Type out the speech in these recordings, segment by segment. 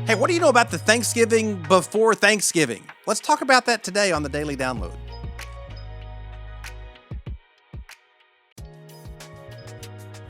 Hey, what do you know about the Thanksgiving before Thanksgiving? Let's talk about that today on the Daily Download.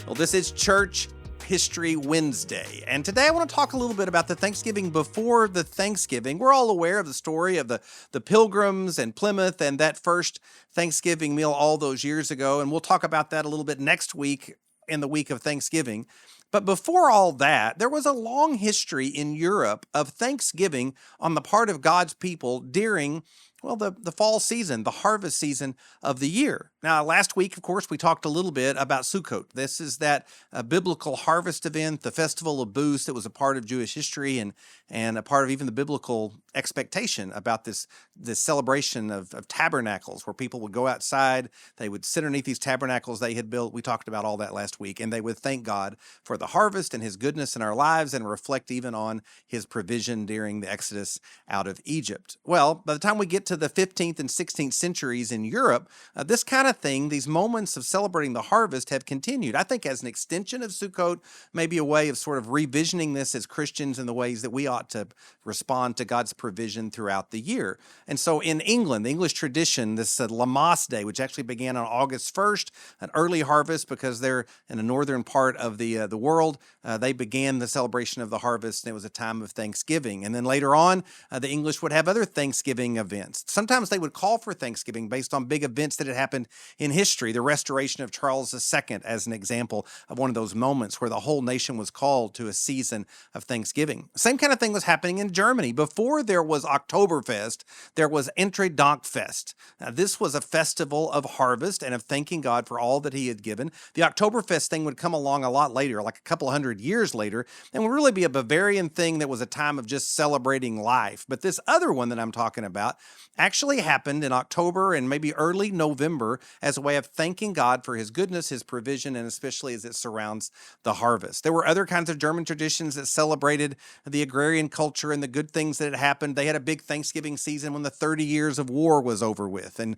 Well, this is Church History Wednesday, and today I want to talk a little bit about the Thanksgiving before the Thanksgiving. We're all aware of the story of the Pilgrims and Plymouth and that first Thanksgiving meal all those years ago, and we'll talk about that a little bit next week in the week of Thanksgiving. But before all that, there was a long history in Europe of Thanksgiving on the part of God's people during, the fall season, the harvest season of the year. Now, last week, of course, we talked a little bit about Sukkot. This is that biblical harvest event, the festival of booths that was a part of Jewish history and a part of even the biblical expectation about this celebration of tabernacles, where people would go outside, they would sit underneath these tabernacles they had built. We talked about all that last week, and they would thank God for the harvest and his goodness in our lives and reflect even on his provision during the Exodus out of Egypt. Well, by the time we get to the 15th and 16th centuries in Europe, this kind of thing, these moments of celebrating the harvest have continued. I think as an extension of Sukkot, maybe a way of sort of revisioning this as Christians in the ways that we ought to respond to God's provision throughout the year. And so in England, the English tradition, this Lammas Day, which actually began on August 1st, an early harvest because they're in the northern part of the world, they began the celebration of the harvest, and it was a time of Thanksgiving. And then later on, the English would have other Thanksgiving events. Sometimes they would call for Thanksgiving based on big events that had happened in history. The restoration of Charles II as an example of one of those moments where the whole nation was called to a season of Thanksgiving. Same kind of thing was happening in Germany. Before there was Oktoberfest, there was Ernte-Dank-Fest. Now, this was a festival of harvest and of thanking God for all that he had given. The Oktoberfest thing would come along a lot later, like a couple hundred years later, and would really be a Bavarian thing that was a time of just celebrating life. But this other one that I'm talking about actually happened in October and maybe early November as a way of thanking God for his goodness, his provision, and especially as it surrounds the harvest. There were other kinds of German traditions that celebrated the agrarian culture and the good things that had happened. They had a big Thanksgiving season when the 30 years of war was over with, and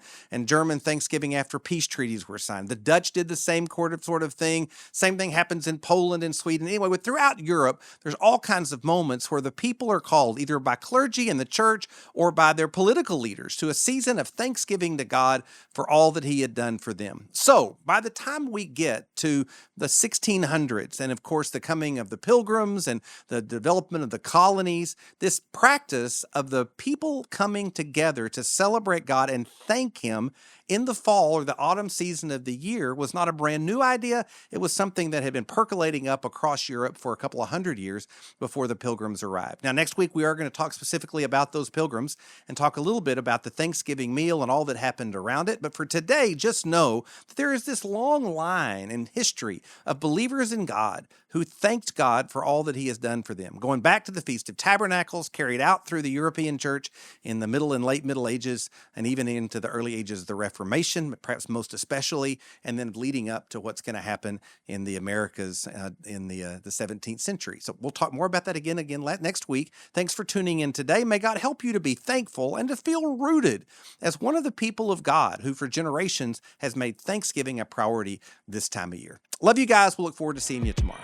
German Thanksgiving after peace treaties were signed. The Dutch did the same sort of thing. Same thing happens in Poland and Sweden. Anyway, throughout Europe, there's all kinds of moments where the people are called either by clergy in the church or by their political leaders to a season of thanksgiving to God for all that he had done for them. So by the time we get to the 1600s, and of course the coming of the Pilgrims and the development of the colonies, this practice of the people coming together to celebrate God and thank him in the fall or the autumn season of the year was not a brand new idea. It was something that had been percolating up across Europe for a couple of hundred years before the Pilgrims arrived. Now, next week, we are going to talk specifically about those Pilgrims and talk a little bit about the Thanksgiving meal and all that happened around it. But for today, just know that there is this long line in history of believers in God who thanked God for all that he has done for them. Going back to the Feast of Tabernacles, carried out through the European church in the Middle and Late Middle Ages, and even into the early ages of the Reformation, perhaps most especially, and then leading up to what's going to happen in the Americas in the 17th century. So we'll talk more about that again next week. Thanks for tuning in today. May God help you to be thankful and to feel rooted as one of the people of God who for generations has made Thanksgiving a priority this time of year. Love you guys. We'll look forward to seeing you tomorrow.